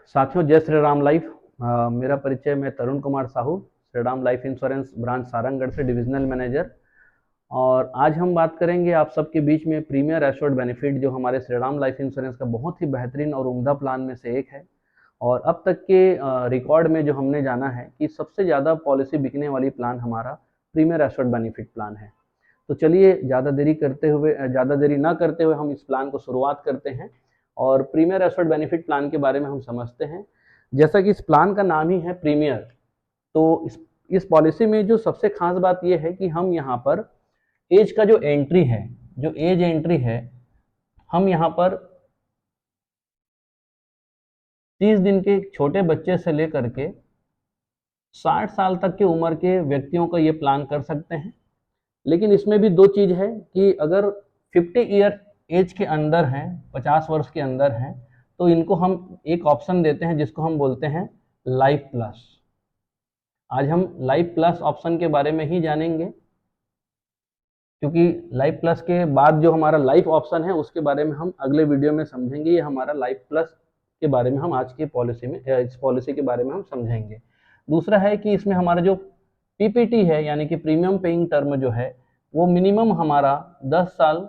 साथियों, जय श्री राम लाइफ। मेरा परिचय, मैं Tarun Kumar Sahu, Shri Ram life insurance branch Sarangarh से डिविजनल मैनेजर। और आज हम बात करेंगे आप सबके बीच में प्रीमियर एश्योर्ड बेनिफिट, जो हमारे श्री राम लाइफ इंश्योरेंस का बहुत ही बेहतरीन और उम्दा प्लान में से एक है। और अब तक के रिकॉर्ड में जो हमने जाना है कि सबसे ज़्यादा पॉलिसी बिकने वाली प्लान हमारा प्रीमियर एश्योर्ड बेनिफिट प्लान है। तो चलिए ज़्यादा देरी ना करते हुए हम इस प्लान को शुरुआत करते हैं और प्रीमियर एश्योर्ड बेनिफिट प्लान के बारे में हम समझते हैं। जैसा कि इस प्लान का नाम ही है प्रीमियर, तो इस पॉलिसी में जो सबसे खास बात यह है कि हम यहाँ पर एज का जो एज एंट्री है, हम यहाँ पर 30 दिन के छोटे बच्चे से लेकर के 60 साल तक की उम्र के व्यक्तियों का ये प्लान कर सकते हैं। लेकिन इसमें भी दो चीज़ है कि अगर 50 ईयर एज के अंदर हैं, 50 वर्ष के अंदर हैं, तो इनको हम एक ऑप्शन देते हैं जिसको हम बोलते हैं लाइफ प्लस। आज हम लाइफ प्लस ऑप्शन के बारे में ही जानेंगे, क्योंकि लाइफ प्लस के बाद जो हमारा लाइफ ऑप्शन है उसके बारे में हम अगले वीडियो में समझेंगे। ये हमारा लाइफ प्लस के बारे में हम आज की पॉलिसी में, इस पॉलिसी के बारे में हम समझेंगे। दूसरा है कि इसमें हमारा जो पीपीटी है, यानी कि प्रीमियम पेइंग टर्म जो है, वो मिनिमम हमारा 10 साल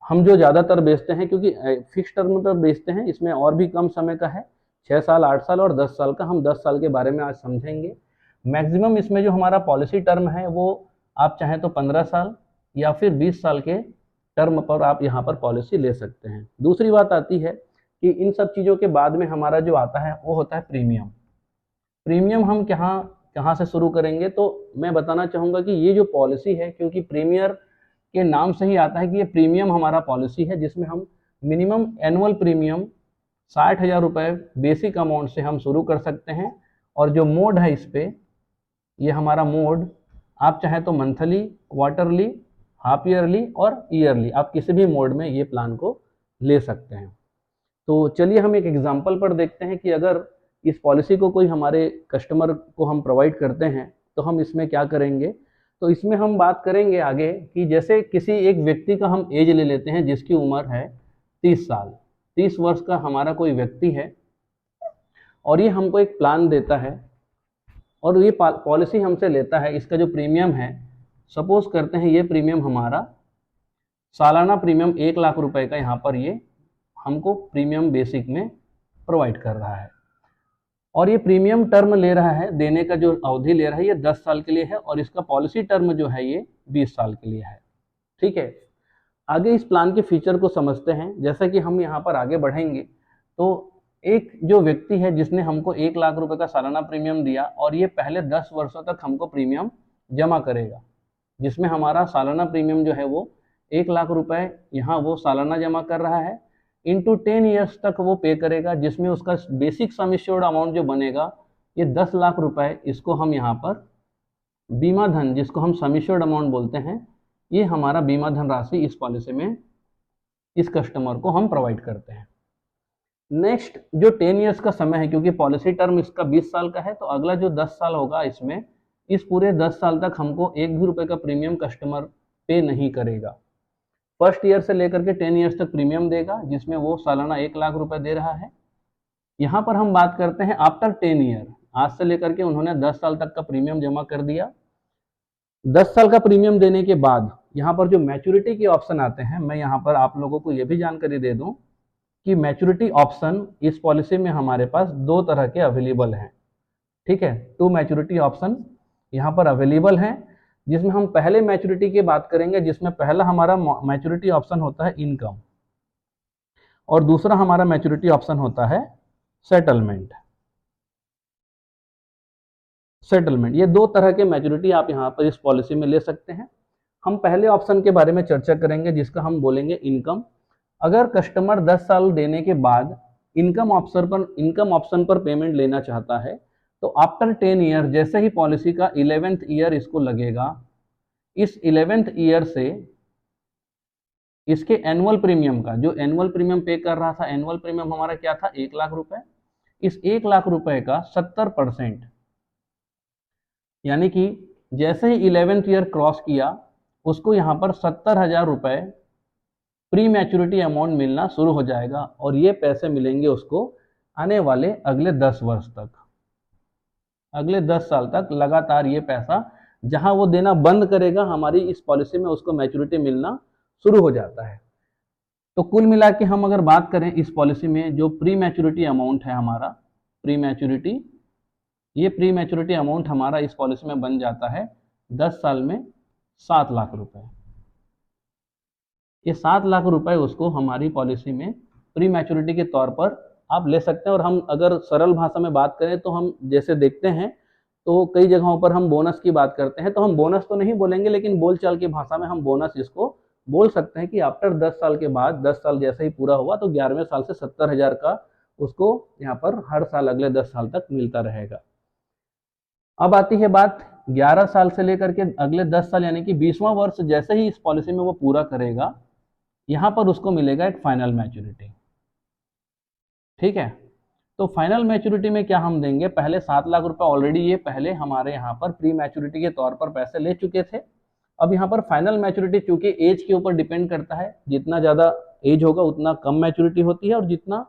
हम जो ज़्यादातर बेचते हैं, क्योंकि फिक्स टर्म पर बेचते हैं, इसमें और भी कम समय का है, 6 साल, 8 साल और 10 साल का। हम 10 साल के बारे में आज समझेंगे। मैक्सिमम इसमें जो हमारा पॉलिसी टर्म है वो आप चाहें तो 15 साल या फिर 20 साल के टर्म पर आप यहाँ पर पॉलिसी ले सकते हैं। दूसरी बात आती है कि इन सब चीज़ों के बाद में हमारा जो आता है वो होता है प्रीमियम। प्रीमियम हम कहाँ से शुरू करेंगे, तो मैं बताना चाहूँगा कि ये जो पॉलिसी है, क्योंकि प्रीमियर के नाम से ही आता है कि ये प्रीमियम हमारा पॉलिसी है, जिसमें हम मिनिमम एनुअल प्रीमियम 60,000 रुपये बेसिक अमाउंट से हम शुरू कर सकते हैं। और जो मोड है इस पर, ये हमारा मोड आप चाहें तो मंथली, क्वार्टरली, हाफ ईयरली और ईयरली, आप किसी भी मोड में ये प्लान को ले सकते हैं। तो चलिए हम एक एग्जांपल पर देखते हैं कि अगर इस पॉलिसी को कोई हमारे कस्टमर को हम प्रोवाइड करते हैं तो हम इसमें क्या करेंगे। तो इसमें हम बात करेंगे आगे कि जैसे किसी एक व्यक्ति का हम एज ले लेते हैं जिसकी उम्र है 30 साल, 30 वर्ष का हमारा कोई व्यक्ति है और ये हमको एक प्लान देता है और ये पॉलिसी हमसे लेता है। इसका जो प्रीमियम है, सपोज करते हैं ये प्रीमियम हमारा सालाना प्रीमियम 1 लाख रुपए का यहाँ पर ये हमको प्रीमियम बेसिक में प्रोवाइड कर रहा है। और ये प्रीमियम टर्म ले रहा है, देने का जो अवधि ले रहा है ये 10 साल के लिए है और इसका पॉलिसी टर्म जो है ये 20 साल के लिए है। ठीक है, आगे इस प्लान के फीचर को समझते हैं। जैसा कि हम यहाँ पर आगे बढ़ेंगे तो एक जो व्यक्ति है जिसने हमको 1 लाख रुपए का सालाना प्रीमियम दिया और ये पहले 10 वर्षों तक हमको प्रीमियम जमा करेगा, जिसमें हमारा सालाना प्रीमियम जो है वो 1 लाख रुपए यहाँ वो सालाना जमा कर रहा है, इंटू 10 ईयर्स तक वो पे करेगा, जिसमें उसका बेसिक सम एश्योर्ड अमाउंट जो बनेगा ये 10 लाख रुपए। इसको हम यहाँ पर बीमा धन, जिसको हम सम एश्योर्ड अमाउंट बोलते हैं, ये हमारा बीमा धन राशि इस पॉलिसी में इस कस्टमर को हम प्रोवाइड करते हैं। नेक्स्ट जो 10 ईयर्स का समय है, क्योंकि पॉलिसी टर्म इसका 20 साल का है, तो अगला जो 10 साल होगा इसमें, इस पूरे 10 साल तक हमको 1 भी रुपए का प्रीमियम कस्टमर पे नहीं करेगा। फर्स्ट ईयर से लेकर के 10 ईयर्स तक प्रीमियम देगा, जिसमें वो सालाना 1 लाख रुपए दे रहा है। यहाँ पर हम बात करते हैं आफ्टर 10 ईयर, आज से लेकर के उन्होंने 10 साल तक का प्रीमियम जमा कर दिया। 10 साल का प्रीमियम देने के बाद यहाँ पर जो मैच्योरिटी के ऑप्शन आते हैं, मैं यहाँ पर आप लोगों को ये भी जानकारी दे दूँ कि मैच्योरिटी ऑप्शन इस पॉलिसी में हमारे पास 2 तरह के अवेलेबल हैं। ठीक है, 2 मैच्योरिटी ऑप्शन यहाँ पर अवेलेबल हैं, जिसमें हम पहले मैच्योरिटी की बात करेंगे, जिसमें पहला हमारा मैच्योरिटी ऑप्शन होता है इनकम और दूसरा हमारा मैच्योरिटी ऑप्शन होता है सेटलमेंट। ये 2 तरह के मैच्योरिटी आप यहाँ पर इस पॉलिसी में ले सकते हैं। हम पहले ऑप्शन के बारे में चर्चा करेंगे, जिसका हम बोलेंगे इनकम। अगर कस्टमर 10 साल देने के बाद इनकम ऑप्शन पर पेमेंट लेना चाहता है, तो आफ्टर 10 ईयर, जैसे ही पॉलिसी का 11th ईयर इसको लगेगा, इस 11th ईयर से इसके एनुअल प्रीमियम का, जो एनुअल प्रीमियम पे कर रहा था, एनुअल प्रीमियम हमारा क्या था, 1 लाख रुपए, इस 1 लाख रुपए का 70%, यानी कि जैसे ही 11th ईयर क्रॉस किया उसको यहाँ पर 70,000 रुपए प्री मैच्योरिटी अमाउंट मिलना शुरू हो जाएगा और ये पैसे मिलेंगे उसको आने वाले अगले 10 वर्ष तक, अगले 10 साल तक लगातार ये पैसा जहां वो देना बंद करेगा, हमारी इस पॉलिसी में उसको मैच्योरिटी मिलना शुरू हो जाता है। तो कुल मिला के हम अगर बात करें इस पॉलिसी में जो प्री मैच्योरिटी अमाउंट है हमारा, प्री मैच्योरिटी, ये प्री मैच्योरिटी अमाउंट हमारा इस पॉलिसी में बन जाता है 10 साल में 7 लाख रुपए। ये 7 लाख रुपए उसको हमारी पॉलिसी में प्री मैच्योरिटी के तौर पर आप ले सकते हैं। और हम अगर सरल भाषा में बात करें तो हम जैसे देखते हैं तो कई जगहों पर हम बोनस की बात करते हैं, तो हम बोनस तो नहीं बोलेंगे लेकिन बोलचाल की भाषा में हम बोनस इसको बोल सकते हैं कि आफ्टर 10 साल के बाद, 10 साल जैसे ही पूरा हुआ तो 11वें साल से 70,000 का उसको यहाँ पर हर साल अगले 10 साल तक मिलता रहेगा। अब आती है बात 11 साल से लेकर के अगले 10 साल यानी कि 20वां वर्ष जैसे ही इस पॉलिसी में वो पूरा करेगा, यहाँ पर उसको मिलेगा एक फाइनल मैच्योरिटी। ठीक है, तो फाइनल मैच्योरिटी में क्या हम देंगे, पहले 7 लाख रुपए ऑलरेडी ये पहले हमारे यहाँ पर प्री मैच्योरिटी के तौर पर पैसे ले चुके थे। अब यहाँ पर फाइनल मैच्योरिटी चूंकि एज के ऊपर डिपेंड करता है, जितना ज़्यादा एज होगा उतना कम मैच्योरिटी होती है और जितना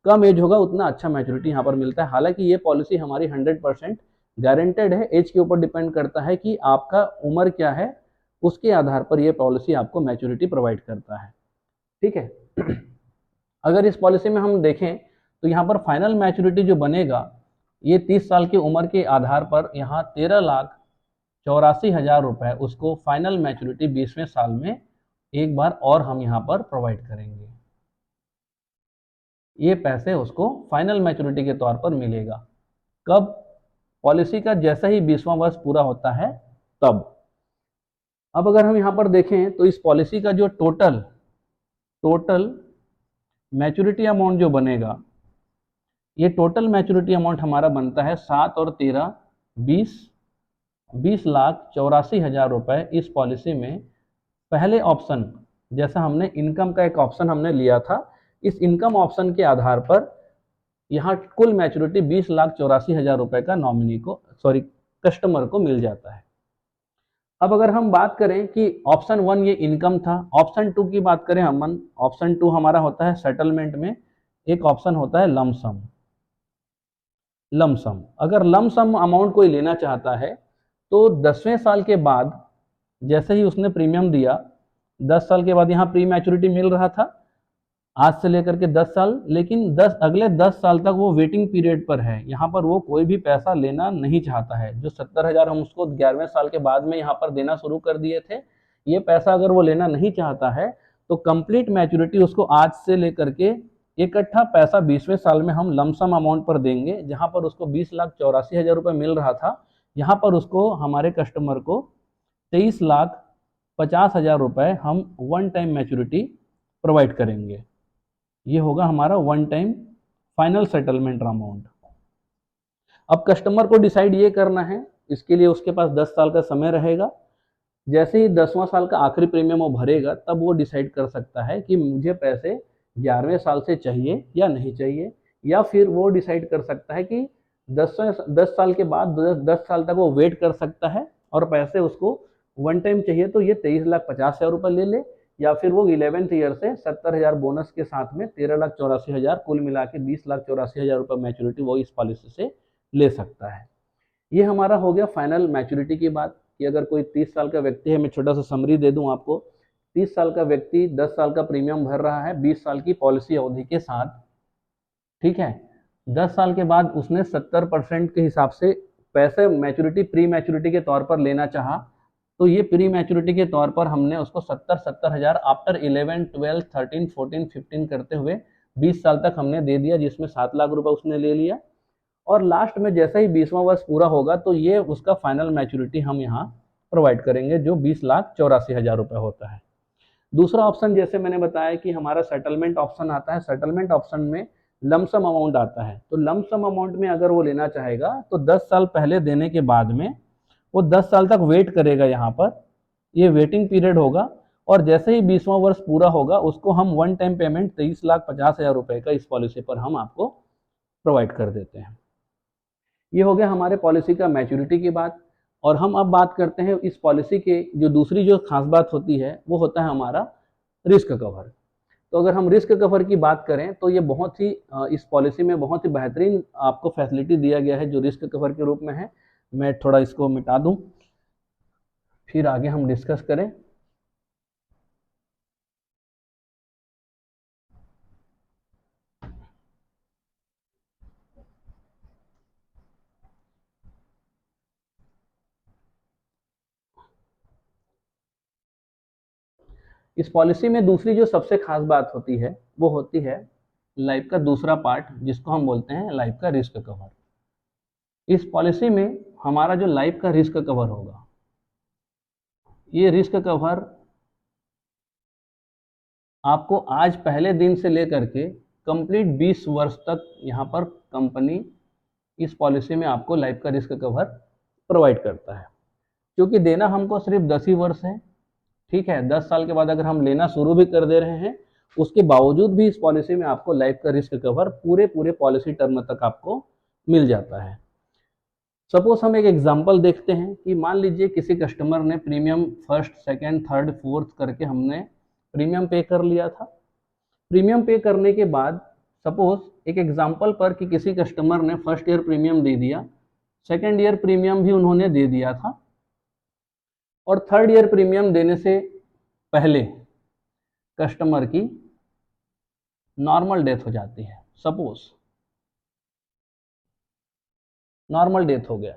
कम एज होगा उतना अच्छा मैच्योरिटी यहाँ पर मिलता है। हालांकि ये पॉलिसी हमारी 100% गारंटेड है, एज के ऊपर डिपेंड करता है कि आपका उम्र क्या है, उसके आधार पर यह पॉलिसी आपको मैच्योरिटी प्रोवाइड करता है। ठीक है, अगर इस पॉलिसी में हम देखें तो यहाँ पर फाइनल मैच्योरिटी जो बनेगा ये 30 साल की उम्र के आधार पर यहाँ 13,84,000 रुपए उसको फाइनल मैच्योरिटी 20वें साल में एक बार और हम यहाँ पर प्रोवाइड करेंगे। ये पैसे उसको फाइनल मैच्योरिटी के तौर पर मिलेगा कब, पॉलिसी का जैसे ही 20वां वर्ष पूरा होता है तब। अब अगर हम यहाँ पर देखें तो इस पॉलिसी का जो टोटल मैच्योरिटी अमाउंट जो बनेगा, ये टोटल मैच्योरिटी अमाउंट हमारा बनता है 7 और 13 20,84,000 रुपए इस पॉलिसी में। पहले ऑप्शन जैसा हमने इनकम का एक ऑप्शन हमने लिया था, इस इनकम ऑप्शन के आधार पर यहाँ कुल मैच्योरिटी 20,84,000 रुपए का नॉमिनी को कस्टमर को मिल जाता है। अब अगर हम बात करें कि ऑप्शन 1 ये इनकम था, ऑप्शन 2 की बात करें हम, ऑप्शन 2 हमारा होता है सेटलमेंट में एक ऑप्शन होता है लमसम। अगर लमसम अमाउंट कोई लेना चाहता है तो 10वें साल के बाद जैसे ही उसने प्रीमियम दिया, 10 साल के बाद यहाँ प्री मैच्योरिटी मिल रहा था आज से लेकर के 10 साल, लेकिन अगले 10 साल तक वो वेटिंग पीरियड पर है, यहाँ पर वो कोई भी पैसा लेना नहीं चाहता है। जो 70,000 हम उसको 11वें साल के बाद में यहाँ पर देना शुरू कर दिए थे, ये पैसा अगर वो लेना नहीं चाहता है तो कंप्लीट मैच्योरिटी उसको आज से लेकर के इकट्ठा पैसा 20वें साल में हम लमसम अमाउंट पर देंगे। जहाँ पर उसको 20,84,000 रुपये मिल रहा था, यहाँ पर उसको हमारे कस्टमर को 23,50,000 रुपये हम वन टाइम मैच्योरिटी प्रोवाइड करेंगे। ये होगा हमारा one time final settlement amount. अब कस्टमर को डिसाइड ये करना है, इसके लिए उसके पास 10 साल का समय रहेगा। जैसे ही 10वां साल का आखिरी प्रीमियम वो भरेगा तब वो डिसाइड कर सकता है कि मुझे पैसे 11वें साल से चाहिए या नहीं चाहिए, या फिर वो डिसाइड कर सकता है कि 10 साल के बाद 10 साल तक वो वेट कर सकता है और पैसे उसको वन टाइम चाहिए तो ये 23,50,000 रुपये ले ले, या फिर वो 11th ईयर से 70,000 बोनस के साथ में 13,84,000 कुल मिला के 20,84,000 रुपये मैच्योरिटी वो इस पॉलिसी से ले सकता है। ये हमारा हो गया फाइनल मैच्योरिटी की बात कि अगर कोई 30 साल का व्यक्ति है, मैं छोटा सा समरी दे दूं आपको, 30 साल का व्यक्ति 10 साल का प्रीमियम भर रहा है 20 साल की पॉलिसी अवधि के साथ। ठीक है, 10 साल के बाद उसने 70% के हिसाब से पैसे मैच्योरिटी प्री मैच्योरिटी के तौर पर लेना चाहा, तो ये प्री मैच्योरिटी के तौर पर हमने उसको 70,000 आफ्टर 11, 12, 13, 14, 15 करते हुए 20 साल तक हमने दे दिया, जिसमें 7 लाख रुपए उसने ले लिया। और लास्ट में जैसे ही 20वां वर्ष पूरा होगा तो ये उसका फाइनल मैच्योरिटी हम यहाँ प्रोवाइड करेंगे जो 20,84,000 रुपये होता है। दूसरा ऑप्शन जैसे मैंने बताया कि हमारा सेटलमेंट ऑप्शन आता है, सेटलमेंट ऑप्शन में लमसम अमाउंट आता है। तो लमसम अमाउंट में अगर वो लेना चाहेगा तो 10 साल पहले देने के बाद में वो 10 साल तक वेट करेगा, यहाँ पर ये वेटिंग पीरियड होगा, और जैसे ही 20वां वर्ष पूरा होगा उसको हम वन टाइम पेमेंट 23,50,000 रुपये का इस पॉलिसी पर हम आपको प्रोवाइड कर देते हैं। ये हो गया हमारे पॉलिसी का मैच्योरिटी की बात। और हम अब बात करते हैं इस पॉलिसी के जो दूसरी जो खास बात होती है वो होता है हमारा रिस्क कवर। तो अगर हम रिस्क कवर की बात करें तो ये बहुत ही इस पॉलिसी में बहुत ही बेहतरीन आपको फैसिलिटी दिया गया है जो रिस्क कवर के रूप में है। मैं थोड़ा इसको मिटा दूं, फिर आगे हम डिस्कस करें। इस पॉलिसी में दूसरी जो सबसे खास बात होती है वो होती है लाइफ का दूसरा पार्ट, जिसको हम बोलते हैं लाइफ का रिस्क कवर। इस पॉलिसी में हमारा जो लाइफ का रिस्क कवर होगा, ये रिस्क कवर आपको आज पहले दिन से लेकर के कंप्लीट 20 वर्ष तक यहाँ पर कंपनी इस पॉलिसी में आपको लाइफ का रिस्क कवर प्रोवाइड करता है। क्योंकि देना हमको सिर्फ 10 ही वर्ष है, ठीक है। 10 साल के बाद अगर हम लेना शुरू भी कर दे रहे हैं, उसके बावजूद भी इस पॉलिसी में आपको लाइफ का रिस्क कवर पूरे पॉलिसी टर्म तक आपको मिल जाता है। सपोज हम एक एग्जांपल देखते हैं कि मान लीजिए किसी कस्टमर ने premium first, second, third, fourth करके हमने प्रीमियम पे कर लिया था। प्रीमियम पे करने के बाद सपोज एक एग्जांपल पर कि किसी कस्टमर ने फर्स्ट ईयर प्रीमियम दे दिया, सेकंड ईयर प्रीमियम भी उन्होंने दे दिया था, और थर्ड ईयर प्रीमियम देने से पहले कस्टमर की नॉर्मल डेथ हो जाती है। सपोज नॉर्मल डेथ हो गया।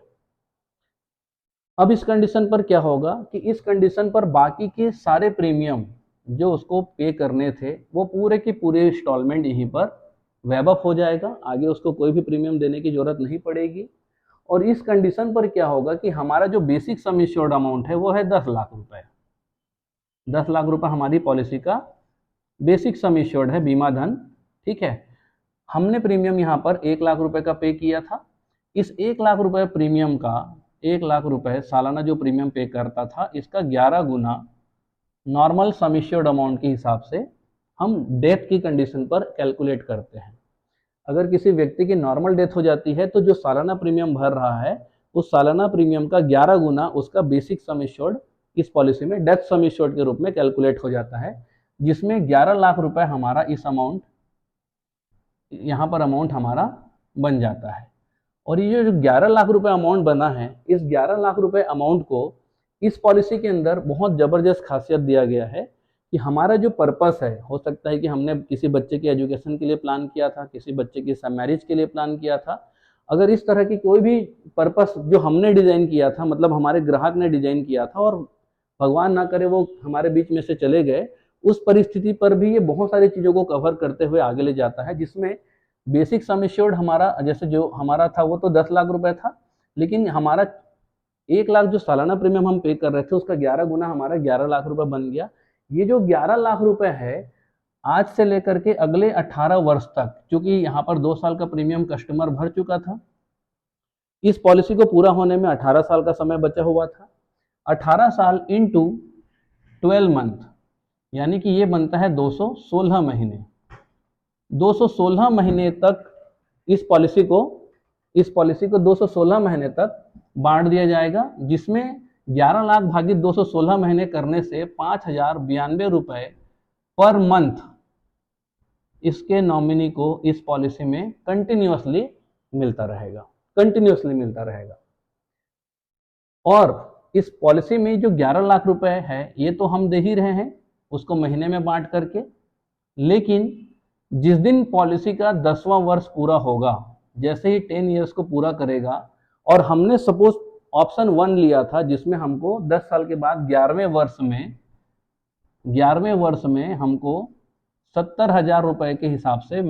अब इस कंडीशन पर क्या होगा कि इस कंडीशन पर बाकी के सारे प्रीमियम जो उसको पे करने थे वो पूरे के पूरे इंस्टॉलमेंट यहीं पर वैब अप हो जाएगा, आगे उसको कोई भी प्रीमियम देने की जरूरत नहीं पड़ेगी। और इस कंडीशन पर क्या होगा कि हमारा जो बेसिक सम इंश्योर्ड अमाउंट है वो है 10 लाख रुपए। 10 लाख रुपए हमारी पॉलिसी का बेसिक सम इंश्योर्ड है, बीमा धन, ठीक है। हमने प्रीमियम यहाँ पर 1 लाख रुपए का पे किया था। इस 1 लाख रुपए प्रीमियम का 1 लाख रुपए सालाना जो प्रीमियम पे करता था, इसका 11 गुना नॉर्मल सम इंश्योर्ड अमाउंट के हिसाब से हम डेथ की कंडीशन पर कैलकुलेट करते हैं। अगर किसी व्यक्ति की नॉर्मल डेथ हो जाती है तो जो सालाना प्रीमियम भर रहा है उस सालाना प्रीमियम का 11 गुना उसका बेसिक सम इंश्योर्ड इस पॉलिसी में डेथ सम इंश्योर्ड के रूप में कैलकुलेट हो जाता है, जिसमें 11 लाख रुपए हमारा इस अमाउंट यहाँ पर अमाउंट हमारा बन जाता है। और ये जो 11 लाख रुपए अमाउंट बना है, इस 11 लाख रुपए अमाउंट को इस पॉलिसी के अंदर बहुत ज़बरदस्त खासियत दिया गया है कि हमारा जो पर्पस है, हो सकता है कि हमने किसी बच्चे के एजुकेशन के लिए प्लान किया था, किसी बच्चे की मैरिज के लिए प्लान किया था। अगर इस तरह की कोई भी पर्पस जो हमने डिज़ाइन किया था, मतलब हमारे ग्राहक ने डिज़ाइन किया था और भगवान ना करे वो हमारे बीच में से चले गए, उस परिस्थिति पर भी ये बहुत सारी चीज़ों को कवर करते हुए आगे ले जाता है। जिसमें बेसिक सम इंश्योर्ड हमारा जैसे जो हमारा था वो तो 10 लाख रुपए था, लेकिन हमारा 1 लाख जो सालाना प्रीमियम हम पे कर रहे थे उसका 11 गुना हमारा 11 लाख रुपए बन गया। ये जो 11 लाख रुपए है आज से लेकर के अगले 18 वर्ष तक, क्योंकि यहाँ पर 2 साल का प्रीमियम कस्टमर भर चुका था, इस पॉलिसी को पूरा होने में 18 साल का समय बचा हुआ था। 18 साल इंटू 12 मंथ, यानी कि ये बनता है 216 महीने। 216 महीने तक इस पॉलिसी को 216 महीने तक बांट दिया जाएगा, जिसमें 11 लाख भागित 216 महीने करने से 5,092 रुपए पर मंथ इसके नॉमिनी को इस पॉलिसी में कंटिन्यूअसली मिलता रहेगा। और इस पॉलिसी में जो 11 लाख रुपए है ये तो हम दे ही रहे हैं उसको महीने में बांट करके, लेकिन जिस दिन पॉलिसी का 10वां वर्ष पूरा होगा, जैसे ही 10 इयर्स को पूरा करेगा, और हमने सपोज ऑप्शन 1 लिया था जिसमें हमको 10 साल के बाद 11वें वर्ष में हमको 70,000 रुपए के हिसाब से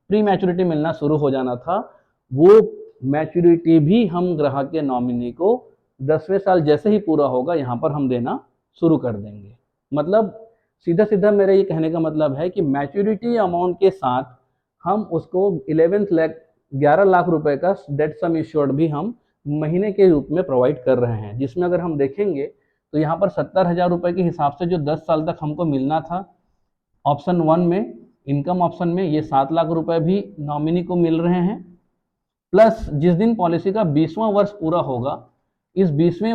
प्री मैच्योरिटी मिलना शुरू हो जाना था, वो मैच्योरिटी भी हम ग्राहक के नॉमिनी को 10वें साल जैसे ही पूरा होगा यहाँ पर हम देना शुरू कर देंगे। मतलब सीधा मेरा ये कहने का मतलब है कि मैच्योरिटी अमाउंट के साथ हम उसको 11 लाख रुपए का डेट सम इंश्योर्ड भी हम महीने के रूप में प्रोवाइड कर रहे हैं, जिसमें अगर हम देखेंगे तो यहाँ पर 70,000 रुपए के हिसाब से जो 10 साल तक हमको मिलना था ऑप्शन 1 में, इनकम ऑप्शन में, ये 7 लाख रुपए भी नॉमिनी को मिल रहे हैं। प्लस जिस दिन पॉलिसी का 20वां वर्ष पूरा होगा, इस 20वें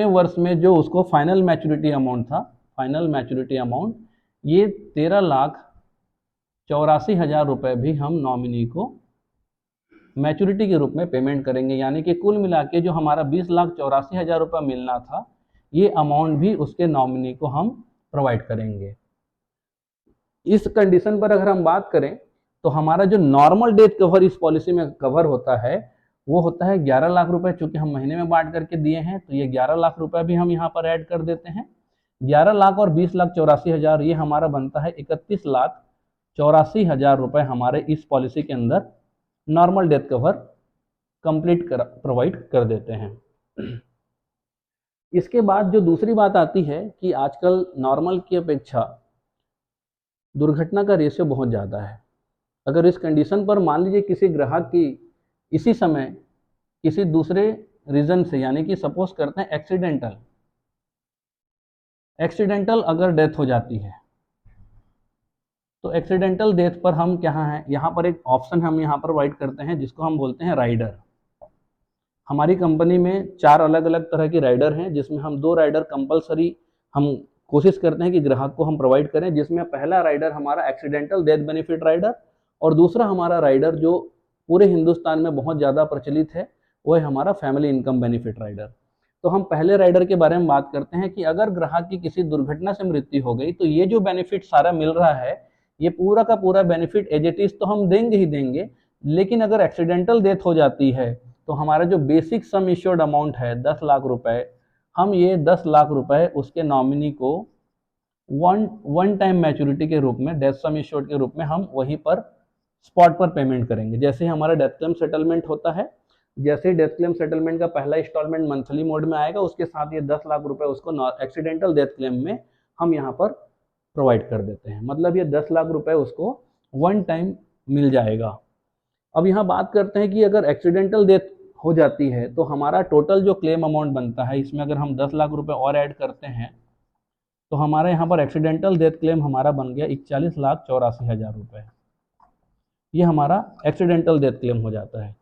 वर्ष में जो उसको फाइनल मैच्योरिटी अमाउंट था फाइनल मैच्योरिटी अमाउंट, ये 13,84,000 रुपये भी हम नॉमिनी को मैच्योरिटी के रूप में पेमेंट करेंगे। यानी कि कुल मिला के जो हमारा 20,84,000 रुपये मिलना था, ये अमाउंट भी उसके नॉमिनी को हम प्रोवाइड करेंगे। इस कंडीशन पर अगर हम बात करें तो हमारा जो नॉर्मल डेथ कवर इस पॉलिसी में कवर होता है वो होता है 11 लाख रुपए। चूंकि हम महीने में बांट करके दिए हैं तो ये 11 लाख रुपए भी हम यहाँ पर ऐड कर देते हैं। 11 लाख और 20,84,000 ये हमारा बनता है 31,84,000 रुपए हमारे इस पॉलिसी के अंदर normal death cover complete provide कर देते हैं। इसके बाद जो दूसरी बात आती है कि आजकल नॉर्मल की अपेक्षा दुर्घटना का रेशियो बहुत ज़्यादा है। अगर इस कंडीशन पर मान लीजिए किसी ग्राहक की इसी समय किसी दूसरे रीज़न से, यानी कि सपोज करते हैं एक्सीडेंटल अगर डेथ हो जाती है तो एक्सीडेंटल डेथ पर हम क्या है, यहाँ पर एक ऑप्शन हम यहाँ पर प्रोवाइड करते हैं जिसको हम बोलते हैं राइडर। हमारी कंपनी में 4 अलग अलग तरह की राइडर हैं, जिसमें हम 2 राइडर कंपलसरी हम कोशिश करते हैं कि ग्राहक को हम प्रोवाइड करें, जिसमें पहला राइडर हमारा एक्सीडेंटल डेथ बेनिफिट राइडर और दूसरा हमारा राइडर जो पूरे हिंदुस्तान में बहुत ज़्यादा प्रचलित है वो है हमारा फैमिली इनकम बेनिफिट राइडर। तो हम पहले राइडर के बारे में बात करते हैं कि अगर ग्राहक की किसी दुर्घटना से मृत्यु हो गई तो ये जो बेनिफिट सारा मिल रहा है, ये पूरा का पूरा बेनिफिट एज इट इज तो हम देंगे ही देंगे, लेकिन अगर एक्सीडेंटल डेथ हो जाती है तो हमारा जो बेसिक सम इश्योर्ड अमाउंट है 10 लाख रुपए, हम ये 10 लाख रुपए उसके नॉमिनी को वन टाइम मैच्योरिटी के रूप में, डेथ सम इश्योर्ड के रूप में हम वहीं पर स्पॉट पर पेमेंट करेंगे। जैसे ही हमारा डेथ क्लेम सेटलमेंट होता है, जैसे ही डेथ क्लेम सेटलमेंट का पहला इंस्टॉलमेंट मंथली मोड में आएगा, उसके साथ ये 10 लाख रुपए उसको एक्सीडेंटल डेथ क्लेम में हम यहाँ पर प्रोवाइड कर देते हैं। मतलब ये 10 लाख रुपए उसको वन टाइम मिल जाएगा। अब यहाँ बात करते हैं कि अगर एक्सीडेंटल डेथ हो जाती है तो हमारा टोटल जो क्लेम अमाउंट बनता है, इसमें अगर हम 10 लाख रुपए और ऐड करते हैं तो हमारे यहाँ पर एक्सीडेंटल डेथ क्लेम हमारा बन गया 41,84,000 रुपये। ये हमारा एक्सीडेंटल डेथ क्लेम हो जाता है।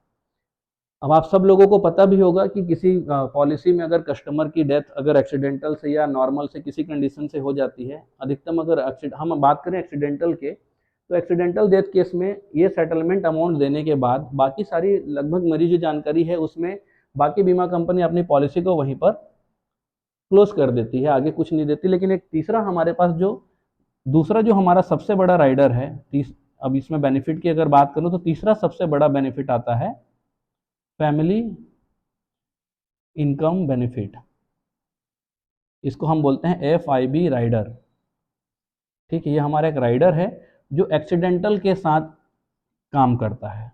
अब आप सब लोगों को पता भी होगा कि किसी पॉलिसी में अगर कस्टमर की डेथ अगर एक्सीडेंटल से या नॉर्मल से किसी कंडीशन से हो जाती है, अधिकतम अगर हम बात करें एक्सीडेंटल के, तो एक्सीडेंटल डेथ केस में ये सेटलमेंट अमाउंट देने के बाद बाकी सारी लगभग मरी जो जानकारी है उसमें बाकी बीमा कंपनी अपनी पॉलिसी को वहीं पर क्लोज कर देती है, आगे कुछ नहीं देती। लेकिन एक तीसरा हमारे पास जो दूसरा जो हमारा सबसे बड़ा राइडर है, अब इसमें बेनिफिट की अगर बात करूं तो तीसरा सबसे बड़ा बेनिफिट आता है फैमिली इनकम बेनिफिट। इसको हम बोलते हैं FIB राइडर। ठीक है, ये हमारा एक राइडर है जो एक्सीडेंटल के साथ काम करता है।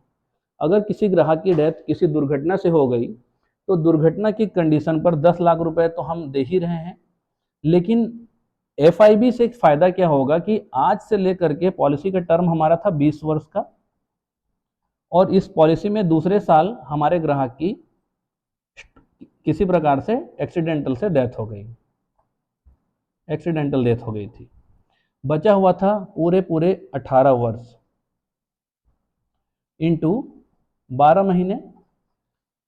अगर किसी ग्राहक की डेथ किसी दुर्घटना से हो गई तो दुर्घटना की कंडीशन पर 10 लाख रुपए तो हम दे ही रहे हैं, लेकिन FIB से एक फायदा क्या होगा कि आज से लेकर के पॉलिसी का टर्म हमारा था 20 वर्ष का, और इस पॉलिसी में दूसरे साल हमारे ग्राहक की किसी प्रकार से एक्सीडेंटल से डेथ हो गई, एक्सीडेंटल डेथ हो गई थी, बचा हुआ था पूरे 18 वर्ष इंटू 12 महीने,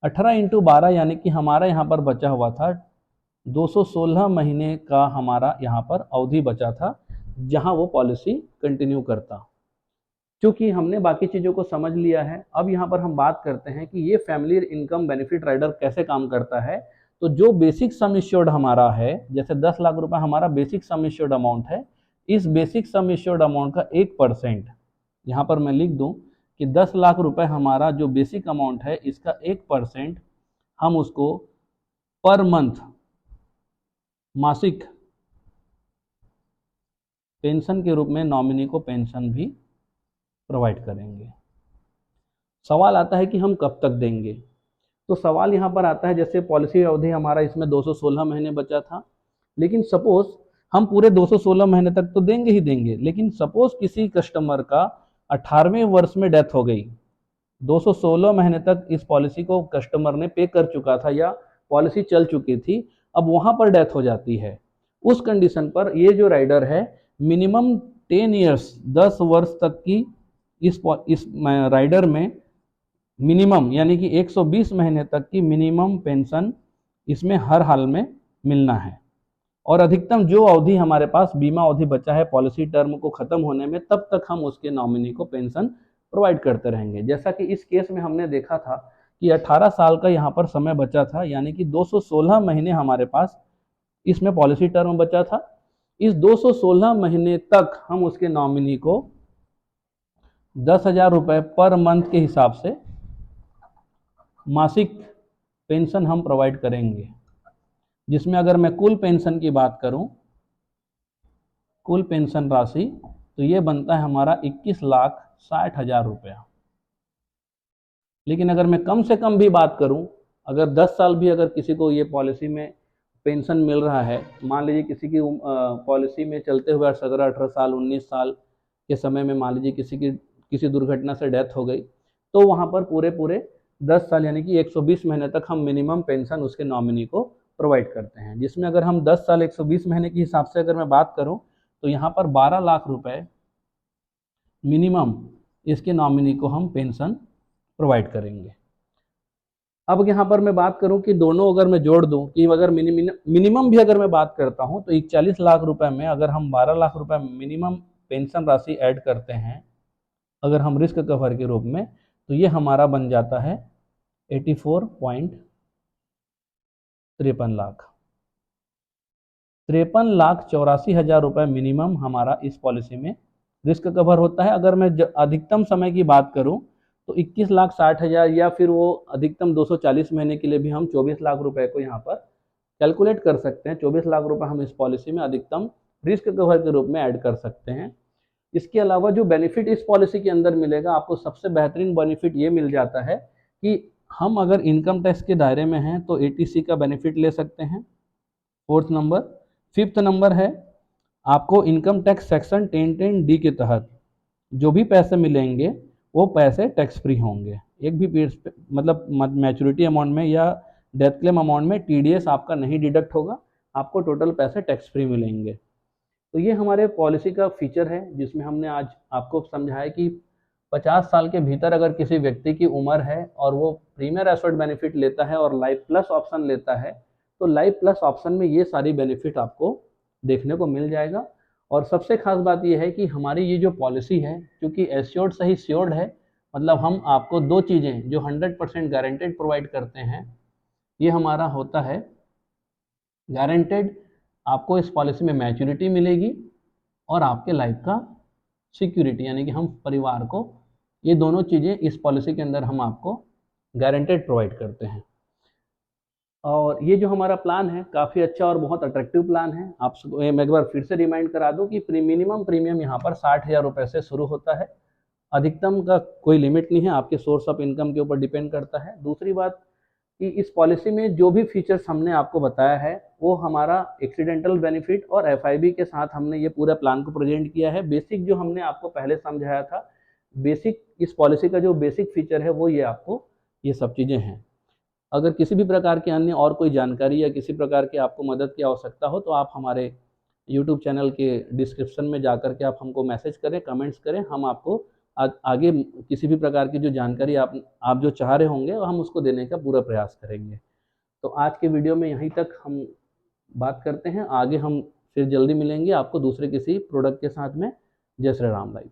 18 इंटू 12 यानी कि हमारा यहाँ पर बचा हुआ था 216 महीने का हमारा यहाँ पर अवधि बचा था जहाँ वो पॉलिसी कंटिन्यू करता। क्योंकि हमने बाकी चीज़ों को समझ लिया है, अब यहाँ पर हम बात करते हैं कि ये फैमिली इनकम बेनिफिट राइडर कैसे काम करता है। तो जो बेसिक सम इश्योर्ड हमारा है, जैसे 10 लाख रुपए हमारा बेसिक सम इश्योर्ड अमाउंट है, इस बेसिक सम इश्योर्ड अमाउंट का 1% यहाँ पर मैं लिख दूँ कि 10 लाख रुपए हमारा जो बेसिक अमाउंट है इसका 1% हम उसको पर मंथ मासिक पेंशन के रूप में नॉमिनी को पेंशन भी प्रोवाइड करेंगे। सवाल आता है कि हम कब तक देंगे। तो सवाल यहाँ पर आता है, जैसे पॉलिसी अवधि हमारा इसमें 216 महीने बचा था, लेकिन सपोज हम पूरे 216 महीने तक तो देंगे ही देंगे, लेकिन सपोज किसी कस्टमर का 18वें वर्ष में डेथ हो गई, 216 महीने तक इस पॉलिसी को कस्टमर ने पे कर चुका था या पॉलिसी चल चुकी थी, अब वहाँ पर डेथ हो जाती है, उस कंडीशन पर ये जो राइडर है मिनिमम 10 ईयर्स 10 वर्ष तक की इस राइडर में मिनिमम यानी कि 120 महीने तक की मिनिमम पेंशन इसमें हर हाल में मिलना है। और अधिकतम जो अवधि हमारे पास बीमा अवधि बचा है पॉलिसी टर्म को खत्म होने में, तब तक हम उसके नॉमिनी को पेंशन प्रोवाइड करते रहेंगे। जैसा कि इस केस में हमने देखा था कि 18 साल का यहाँ पर समय बचा था, यानी कि 216 महीने हमारे पास इसमें पॉलिसी टर्म बचा था। इस 216 महीने तक हम उसके नॉमिनी को 10,000 रुपये पर मंथ के हिसाब से मासिक पेंशन हम प्रोवाइड करेंगे, जिसमें अगर मैं कुल पेंशन की बात करूं, कुल पेंशन राशि तो ये बनता है हमारा 21,60,000 रुपया। लेकिन अगर मैं कम से कम भी बात करूं, अगर 10 साल भी अगर किसी को ये पॉलिसी में पेंशन मिल रहा है, मान लीजिए किसी की पॉलिसी में चलते हुए 17-18 साल 19 साल के समय में मान लीजिए किसी दुर्घटना से डेथ हो गई, तो वहाँ पर पूरे पूरे 10 साल यानी कि 120 महीने तक हम मिनिमम पेंशन उसके नॉमिनी को प्रोवाइड करते हैं। जिसमें अगर हम 10 साल 120 महीने के हिसाब से अगर मैं बात करूं, तो यहाँ पर 12 लाख रुपए मिनिमम इसके नॉमिनी को हम पेंशन प्रोवाइड करेंगे। अब यहाँ पर मैं बात करूं कि दोनों अगर मैं जोड़ दूं कि अगर मिनिमम भी अगर मैं बात करता हूं, तो 41 लाख रुपए में अगर हम 12 लाख रुपए मिनिमम पेंशन राशि ऐड करते हैं अगर हम रिस्क कवर के रूप में, तो ये हमारा बन जाता है 84.53 लाख, 53,84,000 रुपये मिनिमम हमारा इस पॉलिसी में रिस्क कवर होता है। अगर मैं अधिकतम समय की बात करूं, तो 21,60,000 या फिर वो अधिकतम 240 महीने के लिए भी हम 24 लाख रुपए को यहाँ पर कैलकुलेट कर सकते हैं। 24 लाख रुपए हम इस पॉलिसी में अधिकतम रिस्क कवर के रूप में ऐड कर सकते हैं। इसके अलावा जो बेनिफिट इस पॉलिसी के अंदर मिलेगा, आपको सबसे बेहतरीन बेनिफिट ये मिल जाता है कि हम अगर इनकम टैक्स के दायरे में हैं तो एटीसी का बेनिफिट ले सकते हैं, फोर्थ नंबर। फिफ्थ नंबर है, आपको इनकम टैक्स सेक्शन 1010D के तहत जो भी पैसे मिलेंगे वो पैसे टैक्स फ्री होंगे। एक भी मतलब मैच्योरिटी अमाउंट में या डेथ क्लेम अमाउंट में टीडीएस आपका नहीं डिडक्ट होगा, आपको टोटल पैसे टैक्स फ्री मिलेंगे। तो ये हमारे पॉलिसी का फीचर है, जिसमें हमने आज आपको समझाया कि 50 साल के भीतर अगर किसी व्यक्ति की उम्र है और वो प्रीमियर एसोर्ट बेनिफिट लेता है और लाइफ प्लस ऑप्शन लेता है, तो लाइफ प्लस ऑप्शन में ये सारी बेनिफिट आपको देखने को मिल जाएगा। और सबसे खास बात यह है कि हमारी ये जो पॉलिसी है, क्योंकि एश्योर्ड सही श्योर्ड है, मतलब हम आपको दो चीज़ें जो 100% गारंटेड प्रोवाइड करते हैं। ये हमारा होता है गारंटेड, आपको इस पॉलिसी में मैच्योरिटी मिलेगी और आपके लाइफ का सिक्योरिटी, यानी कि हम परिवार को ये दोनों चीज़ें इस पॉलिसी के अंदर हम आपको गारंटेड प्रोवाइड करते हैं। और ये जो हमारा प्लान है काफ़ी अच्छा और बहुत अट्रैक्टिव प्लान है। आप मैं एक बार फिर से रिमाइंड करा दूं कि मिनिमम प्रीमियम यहाँ पर 60,000 रुपये से शुरू होता है। अधिकतम का कोई लिमिट नहीं है, आपके सोर्स ऑफ इनकम के ऊपर डिपेंड करता है। दूसरी बात कि इस पॉलिसी में जो भी फीचर्स हमने आपको बताया है वो हमारा एक्सीडेंटल बेनिफिट और एफआईबी के साथ हमने ये पूरे प्लान को प्रेजेंट किया है। बेसिक जो हमने आपको पहले समझाया था, बेसिक इस पॉलिसी का जो बेसिक फीचर है वो ये आपको ये सब चीज़ें हैं। अगर किसी भी प्रकार की अन्य और कोई जानकारी या किसी प्रकार की आपको मदद की आवश्यकता हो, तो आप हमारे यूट्यूब चैनल के डिस्क्रिप्शन में जाकर के आप हमको मैसेज करें, कमेंट्स करें। हम आपको आगे किसी भी प्रकार की जो जानकारी आप जो चाह रहे होंगे हम उसको देने का पूरा प्रयास करेंगे। तो आज के वीडियो में यहीं तक हम बात करते हैं। आगे हम फिर जल्दी मिलेंगे आपको दूसरे किसी प्रोडक्ट के साथ में। जय श्री राम लाइफ।